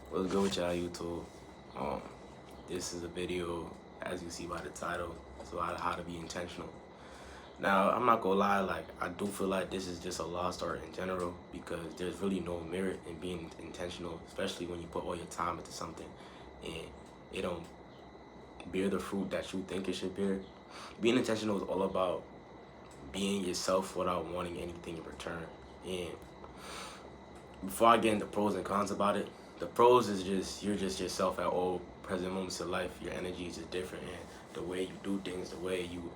What's good with y'all, YouTube? Um, this is a video, as you see by the title, it's about how to be intentional. Now, I'm not gonna lie, like, I do feel like this is just a lost art in general because there's really no merit in being intentional, especially when you put all your time into something and it don't bear the fruit that you think it should bear. Being intentional is all about being yourself without wanting anything in return. And before I get into pros and cons about it, the pros is just you're just yourself at all present moments of life. Your energy is just different, and the way you do things, the way you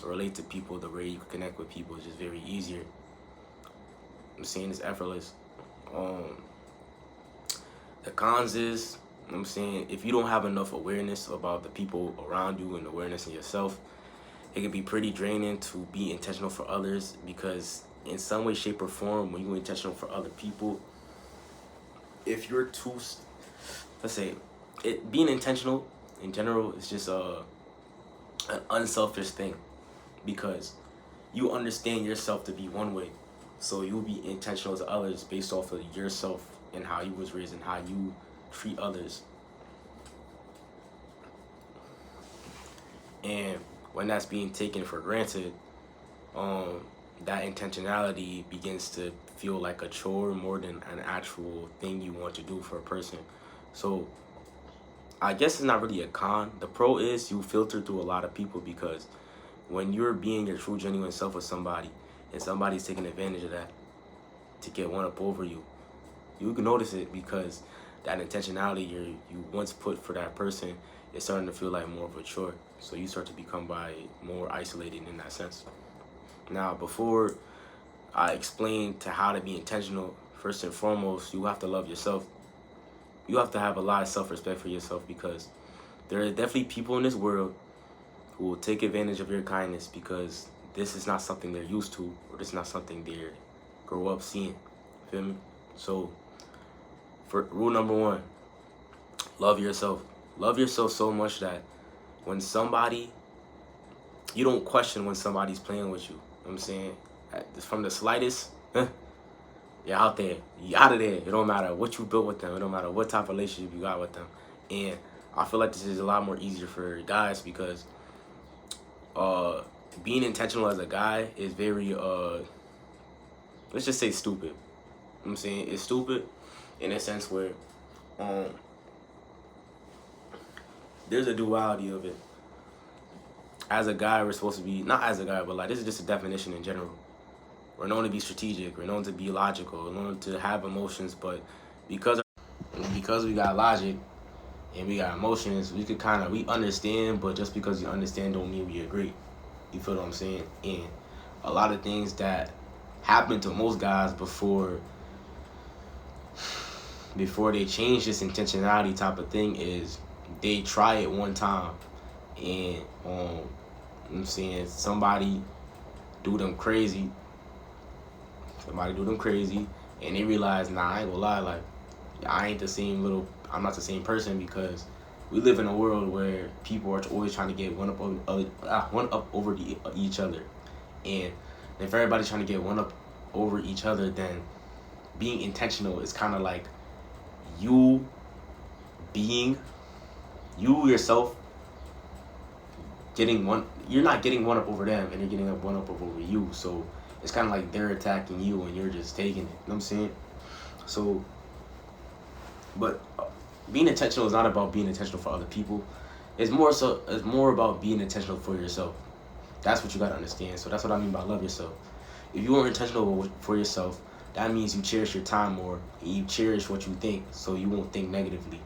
relate to people, the way you connect with people is just very easier. I'm saying it's effortless. Um, the cons is, I'm saying, if you don't have enough awareness about the people around you and awareness in yourself, it can be pretty draining to be intentional for others because in some way, shape, or form, when you're intentional for other people, if you're too, let's say, it being intentional in general is just an unselfish thing because you understand yourself to be one way, so you'll be intentional to others based off of yourself and how you was raised and how you treat others. And when that's being taken for granted, um, that intentionality begins to feel like a chore more than an actual thing you want to do for a person. So I guess it's not really a con. The pro is you filter through a lot of people because when you're being your true, genuine self with somebody and somebody's taking advantage of that to get one up over you, you can notice it because that intentionality you once put for that person is starting to feel like more of a chore. So you start to become more isolated in that sense. Now, before I explain to how to be intentional, first and foremost, you have to love yourself. You have to have a lot of self-respect for yourself because there are definitely people in this world who will take advantage of your kindness because this is not something they're used to or this is not something they grow up seeing. Feel me? So, for rule number one, love yourself. Love yourself so much that when somebody, you don't question when somebody's playing with you. You know what I'm saying? From the slightest, you're out there. You're out of there. It don't matter what you built with them. It don't matter what type of relationship you got with them. And I feel like this is a lot more easier for guys because uh, being intentional as a guy is very, let's just say stupid. You know what I'm saying? It's stupid in a sense where um, there's a duality of it. As a guy, we're supposed to be, not as a guy, but like this is just a definition in general. We're known to be strategic. We're known to be logical. We're known to have emotions, but because because we got logic and we got emotions, we could kind of we understand, but just because you understand don't mean we agree. You feel what I'm saying? And a lot of things that happen to most guys before they change this intentionality type of thing is they try it one time and I'm saying somebody do them crazy and they realize, nah, I ain't gonna lie, like I'm not the same person because we live in a world where people are always trying to get one up over each other. And if everybody's trying to get one up over each other, then being intentional is kind of like you being you yourself getting one. You're not getting one up over them, and you're getting one up over you. So it's kind of like they're attacking you, and you're just taking it. You know what I'm saying? So, but being intentional is not about being intentional for other people. It's more about being intentional for yourself. That's what you gotta understand. So that's what I mean by love yourself. If you are intentional for yourself, that means you cherish your time more and you cherish what you think, so you won't think negatively.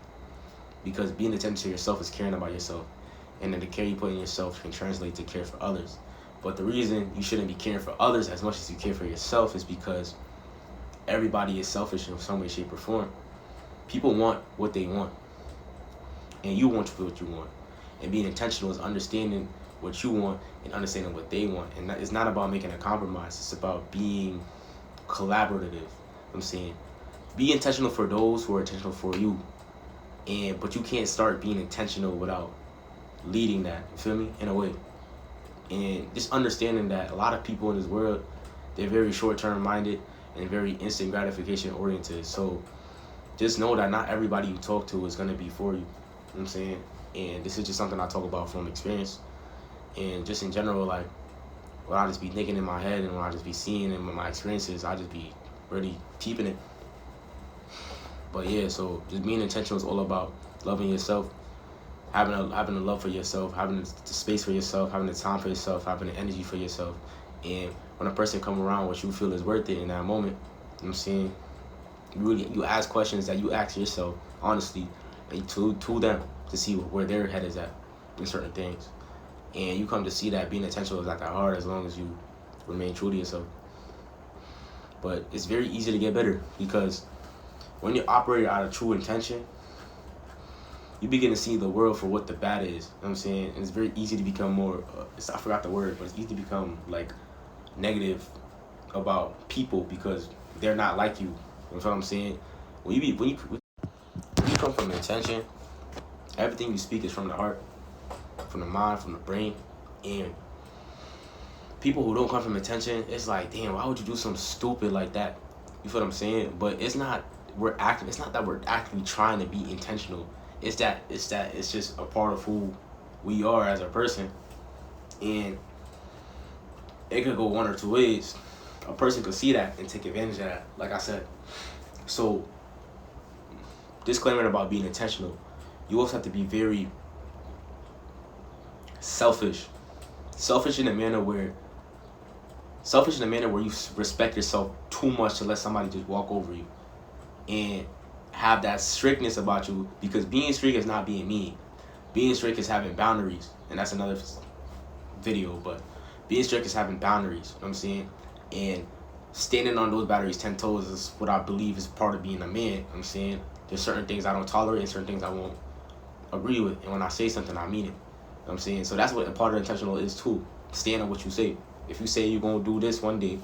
Because being attentive to yourself is caring about yourself, and then the care you put in yourself can translate to care for others. But the reason you shouldn't be caring for others as much as you care for yourself is because everybody is selfish in some way, shape, or form. People want what they want, and you want what you want. And being intentional is understanding what you want and understanding what they want. And it's not about making a compromise. It's about being collaborative. I'm saying, be intentional for those who are intentional for you, but you can't start being intentional without leading that. You feel me? In a way, and just understanding that a lot of people in this world, they're very short-term minded and very instant gratification oriented. So just know that not everybody you talk to is gonna be for you. You know what I'm saying? And this is just something I talk about from experience. And just in general, like, when I just be thinking in my head and when I just be seeing in my experiences, I just be really keeping it. But yeah, so just being intentional is all about loving yourself, having a love for yourself, having the space for yourself, having the time for yourself, having the energy for yourself. And when a person come around, what you feel is worth it in that moment, you know what I'm saying? You ask questions that you ask yourself honestly, and to them to see where their head is at in certain things. And you come to see that being intentional is not that hard as long as you remain true to yourself. But it's very easy to get better because when you operate out of true intention, you begin to see the world for what the bad is. You know what I'm saying? And it's very easy to become more, I forgot the word, but it's easy to become like negative about people because they're not like you. You know what I'm saying? When you come from intention, everything you speak is from the heart, from the mind, from the brain. And people who don't come from intention, it's like, damn, why would you do something stupid like that? You feel what I'm saying? But it's not that we're actively trying to be intentional. It's just a part of who we are as a person. And it could go one or two ways. A person could see that and take advantage of that, like I said. So, disclaimer about being intentional. You also have to be very selfish. Selfish in a manner where you respect yourself too much to let somebody just walk over you. And have that strictness about you, because being strict is not being mean. Being strict is having boundaries. And that's another video, but being strict is having boundaries. You know what I'm saying? And standing on those boundaries 10 toes is what I believe is part of being a man. You know what I'm saying? There's certain things I don't tolerate and certain things I won't agree with. And when I say something, I mean it. You know what I'm saying? So that's what a part of intentional is too. Stand on what you say. If you say you're going to do this one day,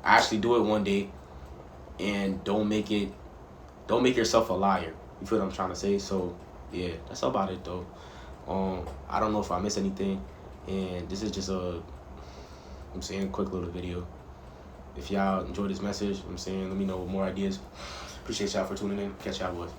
actually do it one day, and don't make yourself a liar. You feel what I'm trying to say? So yeah, that's about it though. I don't know if I missed anything, and this is just I'm saying, quick little video. If y'all enjoyed this message, I'm saying, let me know more ideas. Appreciate y'all for tuning in. Catch y'all boys.